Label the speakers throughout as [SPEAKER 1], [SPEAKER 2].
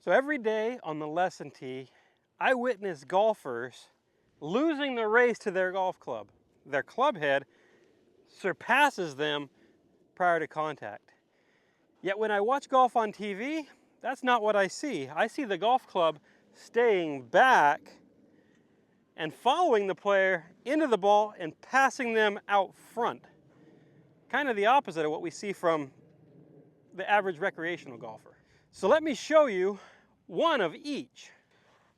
[SPEAKER 1] So every day on the lesson tee, I witness golfers losing the race to their golf club. Their club head surpasses them prior to contact. Yet when I watch golf on TV, that's not what I see. I see the golf club staying back and following the player into the ball and passing them out front. Kind of the opposite of what we see from the average recreational golfer. So let me show you one of each.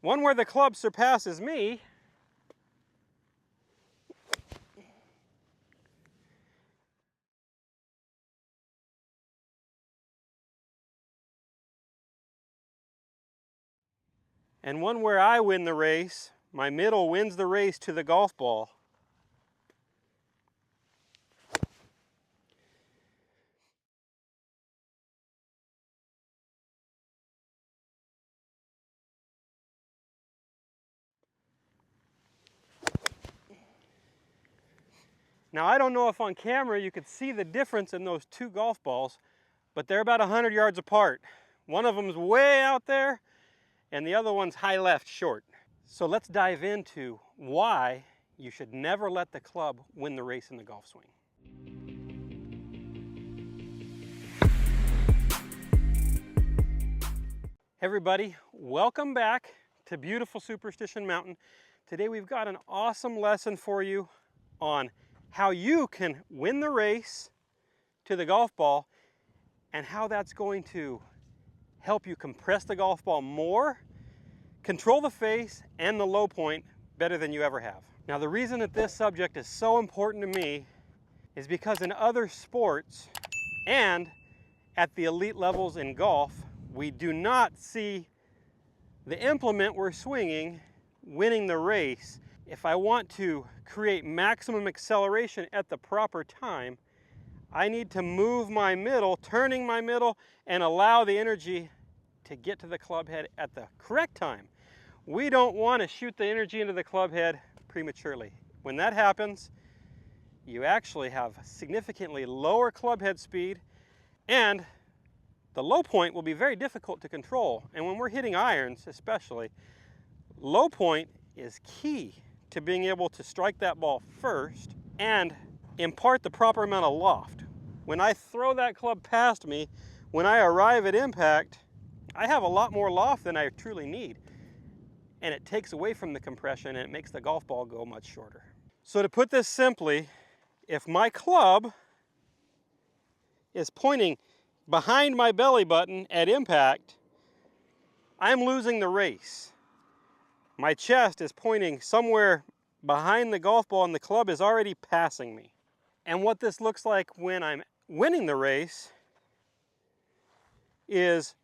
[SPEAKER 1] One where the club surpasses me, and one where I win the race. My middle wins the race to the golf ball. Now I don't know if on camera you could see the difference in those two golf balls, but they're about 100 yards apart. One of them's way out there, and the other one's high left short. So let's dive into why you should never let the club win the race in the golf swing. Hey everybody, welcome back to beautiful Superstition Mountain. Today we've got an awesome lesson for you on how you can win the race to the golf ball and how that's going to help you compress the golf ball more, control the face and the low point better than you ever have. Now the reason that this subject is so important to me is because in other sports and at the elite levels in golf, we do not see the implement we're swinging winning the race. If I want to create maximum acceleration at the proper time, I need to move my middle, turning my middle, and allow the energy to get to the club head at the correct time. We don't want to shoot the energy into the club head prematurely. When that happens, you actually have significantly lower club head speed, and the low point will be very difficult to control. And when we're hitting irons especially, low point is key to being able to strike that ball first and impart the proper amount of loft. When I throw that club past me, when I arrive at impact, I have a lot more loft than I truly need. And it takes away from the compression and it makes the golf ball go much shorter. So to put this simply, if my club is pointing behind my belly button at impact, I'm losing the race. My chest is pointing somewhere behind the golf ball and the club is already passing me. And what this looks like when I'm winning the race is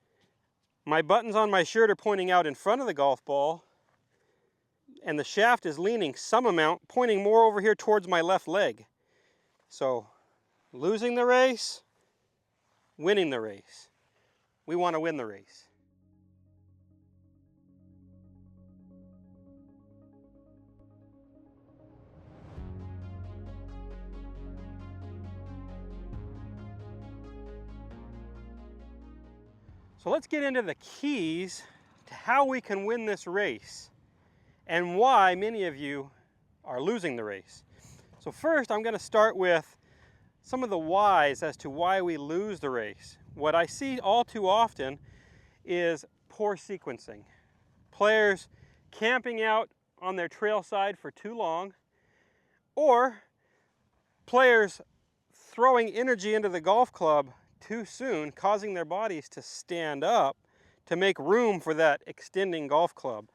[SPEAKER 1] my buttons on my shirt are pointing out in front of the golf ball and the shaft is leaning some amount, pointing more over here towards my left leg. So losing the race, winning the race. We want to win the race. So let's get into the keys to how we can win this race and why many of you are losing the race. So first, I'm going to start with some of the whys as to why we lose the race. What I see all too often is poor sequencing. Players camping out on their trail side for too long, or players throwing energy into the golf club too soon, causing their bodies to stand up to make room for that extending golf club.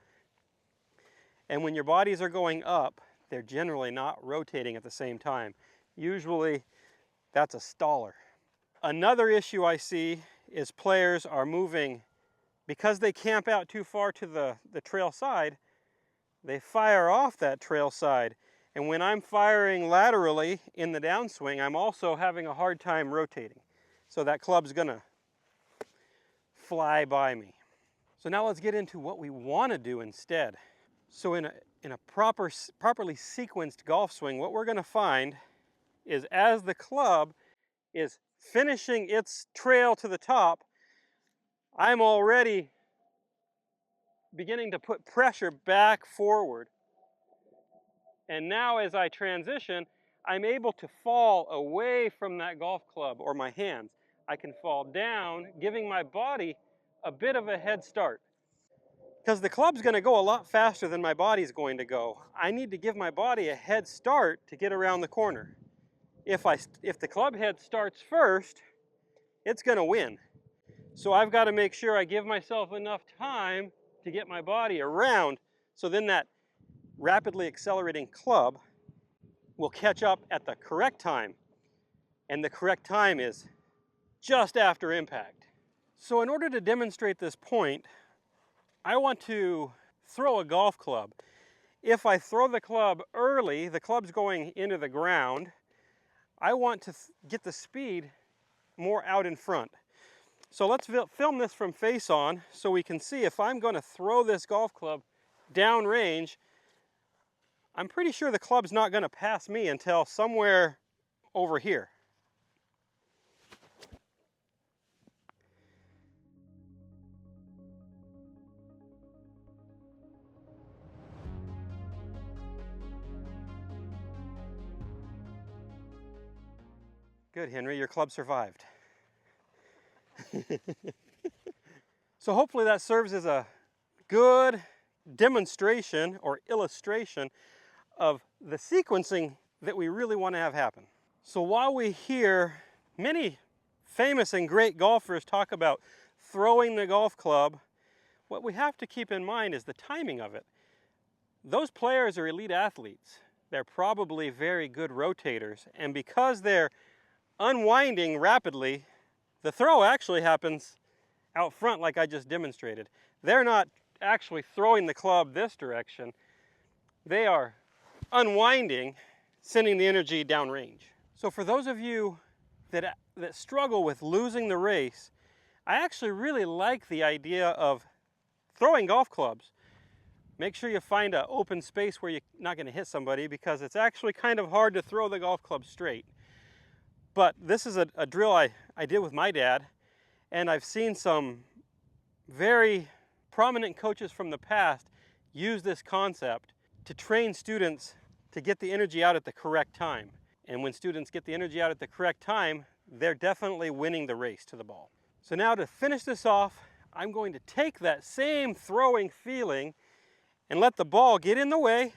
[SPEAKER 1] And when your bodies are going up, they're generally not rotating at the same time. Usually that's a staller. Another issue I see is players are moving, because they camp out too far to the trail side, they fire off that trail side. And when I'm firing laterally in the downswing, I'm also having a hard time rotating. So that club's gonna fly by me. So now let's get into what we want to do instead. So in a properly sequenced golf swing, what we're gonna find is as the club is finishing its trail to the top, I'm already beginning to put pressure back forward. And now as I transition, I'm able to fall away from that golf club or my hands. I can fall down, giving my body a bit of a head start. Because the club's going to go a lot faster than my body's going to go. I need to give my body a head start to get around the corner. If the club head starts first, it's going to win. So I've got to make sure I give myself enough time to get my body around, so then that rapidly accelerating club will catch up at the correct time. And the correct time is just after impact. So in order to demonstrate this point, I want to throw a golf club. If I throw the club early, the club's going into the ground, I want to get the speed more out in front. So let's film this from face on so we can see if I'm going to throw this golf club downrange. I'm pretty sure the club's not going to pass me until somewhere over here. Good, Henry, your club survived. So hopefully that serves as a good demonstration or illustration of the sequencing that we really want to have happen. So while we hear many famous and great golfers talk about throwing the golf club, what we have to keep in mind is the timing of it. Those players are elite athletes. They're probably very good rotators, and because they're unwinding rapidly, the throw actually happens out front like I just demonstrated. They're not actually throwing the club this direction. They are unwinding, sending the energy downrange. So for those of you that struggle with losing the race, I actually really like the idea of throwing golf clubs. Make sure you find an open space where you're not going to hit somebody, because it's actually kind of hard to throw the golf club straight. But this is a drill I did with my dad, and I've seen some very prominent coaches from the past use this concept to train students to get the energy out at the correct time. And when students get the energy out at the correct time, they're definitely winning the race to the ball. So now to finish this off, I'm going to take that same throwing feeling and let the ball get in the way,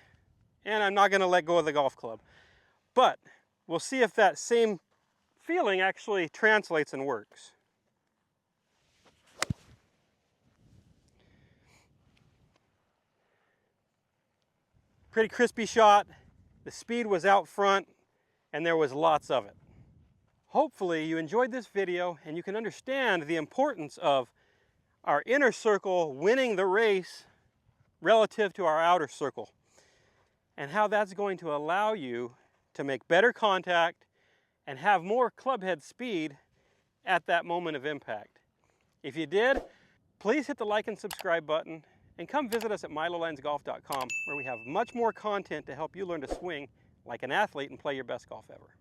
[SPEAKER 1] and I'm not going to let go of the golf club. But we'll see if that same feeling actually translates and works. Pretty crispy shot. The speed was out front, and there was lots of it. Hopefully you enjoyed this video and you can understand the importance of our inner circle winning the race relative to our outer circle, and how that's going to allow you to make better contact and have more club head speed at that moment of impact. If you did, please hit the like and subscribe button, and come visit us at milolinesgolf.com, where we have much more content to help you learn to swing like an athlete and play your best golf ever.